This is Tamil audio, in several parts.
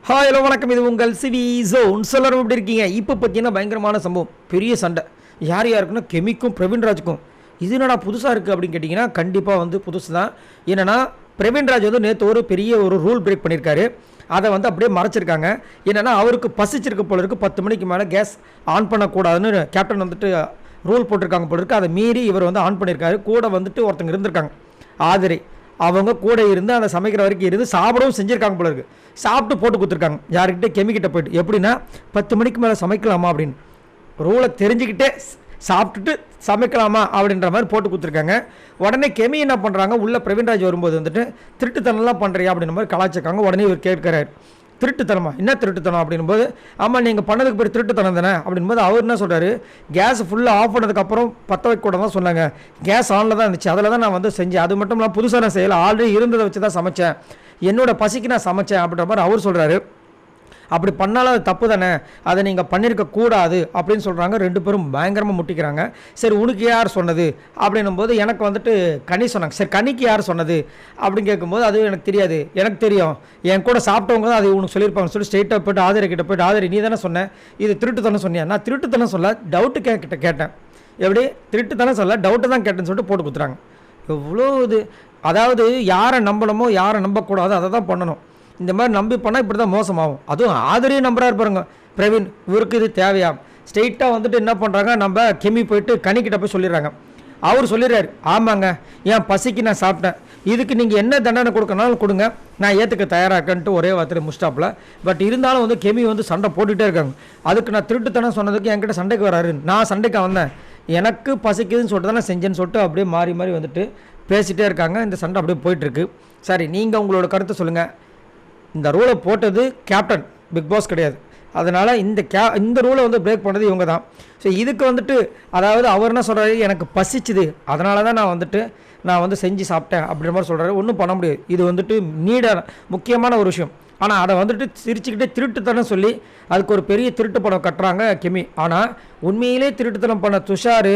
ஹாய் ஹலோ வணக்கம். இது உங்கள் சிவி ஜோன். சொல்லணும் எப்படி இருக்கீங்க? இப்போ பார்த்தீங்கன்னா பயங்கரமான சம்பவம், பெரிய சண்டை. யார் யாருக்குன்னா கெமிக்கும் பிரவீன்ராஜுக்கும். இது என்னடா புதுசாக இருக்குது அப்படின்னு கேட்டிங்கன்னா கண்டிப்பாக வந்து புதுசு தான். என்னென்னா பிரவீன்ராஜ் வந்து நேற்று ஒரு பெரிய ரூல் பிரேக் பண்ணியிருக்காரு. அதை வந்து அப்படியே மறைச்சிருக்காங்க. என்னென்னா அவருக்கு பசிச்சிருக்க போல இருக்குது, 10 மணிக்கு மேலே கேஸ் ஆன் பண்ணக்கூடாதுன்னு கேப்டன் வந்துட்டு ரூல் போட்டிருக்காங்க போல இருக்குது. அதை மீறி இவர் வந்து ஆன் பண்ணியிருக்காரு. கூட வந்துட்டு ஒருத்தங்க இருந்திருக்காங்க, ஆதிரை. அவங்க கூட இருந்து அந்த சமைக்கிற வரைக்கும் இருந்து சாப்பிடவும் செஞ்சுருக்காங்க போல இருக்குது. சாப்பிட்டு போட்டு கொடுத்துருக்காங்க யாருக்கிட்ட, கெமிக்கிட்ட போய்ட்டு. எப்படின்னா 10 மணிக்கு மேலே சமைக்கலாமா அப்படின்னு ரூலை தெரிஞ்சுக்கிட்டே சாப்பிட்டுட்டு சமைக்கலாமா அப்படின்ற மாதிரி போட்டு கொடுத்துருக்காங்க. உடனே கெமி என்ன பண்ணுறாங்க, உள்ளே பிரவீன்ராஜ் வரும்போது வந்துட்டு திருட்டுத்தனம்லாம் பண்ணுறியா அப்படின்ற மாதிரி கலாச்சிருக்காங்க. உடனே இவர் கேட்கிறாரு, திருட்டுத்தனமா, என்ன திருட்டுத்தனம் அப்படின்போது, ஆமாம் நீங்கள் பண்ணதுக்கு பேர் திருட்டுத்தனம் தானே அப்படின்போது அவர் என்ன சொல்கிறாரு, கேஸ் ஃபுல்லாக ஆஃப் பண்ணதுக்கப்புறம் பற்ற வைக்க கூட தான் சொன்னாங்க, கேஸ் ஆனில் தான் இருந்துச்சு, அதில் தான் நான் வந்து செஞ்சேன். அது மட்டும் இல்லாமல் புதுசாக நான் செய்யலை, ஆல்ரெடி இருந்ததை வச்சு தான் சமைச்சேன், என்னோட பசிக்கு நான் சமைச்சேன் அப்படின்ற மாதிரி அவர் சொல்கிறாரு. அப்படி பண்ணாலும் அது தப்பு தானே, அதை நீங்கள் பண்ணியிருக்க கூடாது அப்படின்னு சொல்கிறாங்க. ரெண்டு பேரும் பயங்கரமாக முட்டிக்கிறாங்க. சரி உனக்கு யார் சொன்னது அப்படின்னும் போது எனக்கு வந்துட்டு கனி சொன்னாங்க. சரி கனிக்கு யார் சொன்னது அப்படின்னு கேட்கும்போது அது எனக்கு தெரியாது, எனக்கு தெரியும், என் கூட சாப்பிட்டவங்க தான் அது உனக்கு சொல்லியிருப்பாங்க சொல்லி ஸ்ட்ரெயிட்டாக போய்ட்டு ஆதிரை கிட்ட போய்ட்டு, ஆதிரை நீ தானே சொன்னேன் இது திருட்டுத்தனம் சொன்னியா? நான் திருட்டுத்தனம் சொல்ல, டவுட்டு கேட்டேன். எப்படி திருட்டுத்தனம் சொல்ல, டவுட்டு தான் கேட்டேன்னு சொல்லிட்டு போட்டு கொடுத்துறாங்க. எவ்வளோ இது, அதாவது யாரை நம்பணுமோ யாரை நம்பக்கூடாது அதை தான் பண்ணணும். இந்த மாதிரி நம்பி பண்ணால் இப்படி தான் மோசமாகும். அதுவும் ஆதரையும் நம்புறாரு பாருங்க பிரவீன், இவருக்கு இது தேவையா? ஸ்ட்ரெயிட்டாக வந்துட்டு என்ன பண்ணுறாங்க, நம்ம கெமி போயிட்டு கனிக்கிட்ட போய் சொல்லிடுறாங்க. அவர் சொல்லிடுறாரு, ஆமாங்க என் பசிக்கு நான் சாப்பிட்டேன், இதுக்கு நீங்கள் என்ன தண்டனை கொடுக்கனாலும் கொடுங்க, நான் ஏற்றுக்க தயாராக இருக்கேன்ட்டு ஒரே வார்த்தையில் முஸ்டாப்பில். பட் இருந்தாலும் வந்து கெமி வந்து சண்டை போட்டுகிட்டே இருக்காங்க. அதுக்கு நான் திருட்டுத்தனம் சொன்னதுக்கு என்கிட்ட சண்டைக்கு வராரு, நான் சண்டைக்கு வந்தேன், எனக்கு பசிக்குதுன்னு சொல்லிட்டு தான் நான் செஞ்சேன்னு சொல்லிட்டு அப்படியே மாறி மாறி வந்துட்டு பேசிகிட்டே இருக்காங்க. இந்த சண்டை அப்படியே போயிட்டுருக்கு. சரி நீங்கள் உங்களோட கருத்தை சொல்லுங்கள். இந்த ரூலை போட்டது கேப்டன், பிக் பாஸ் கிடையாது. அதனால் இந்த ரூலை வந்து பிரேக் பண்ணது இவங்க தான். ஸோ இதுக்கு வந்துட்டு அதாவது அவர் என்ன சொல்கிறாரு, எனக்கு பசிச்சுது அதனால தான் நான் வந்து செஞ்சு சாப்பிட்டேன் அப்படின்ற மாதிரி சொல்கிறாரு. ஒன்றும் பண்ண முடியாது, இது வந்துட்டு முக்கியமான ஒரு விஷயம். ஆனால் அதை வந்துட்டு சிரிச்சுக்கிட்டே திருட்டுத்தனம் சொல்லி அதுக்கு ஒரு பெரிய திருட்டு படம் கட்டுறாங்க கெமி. ஆனால் உண்மையிலே திருட்டுத்தனம் பண்ண துஷார்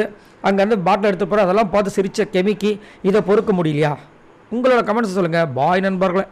அங்கேருந்து பாட்டில் எடுத்து போகிற அதெல்லாம் பார்த்து சிரித்த கெமிக்கு இதை பொறுக்க முடியலையா? உங்களோட கமெண்ட்ஸ் சொல்லுங்கள். பாய் நண்பர்களே.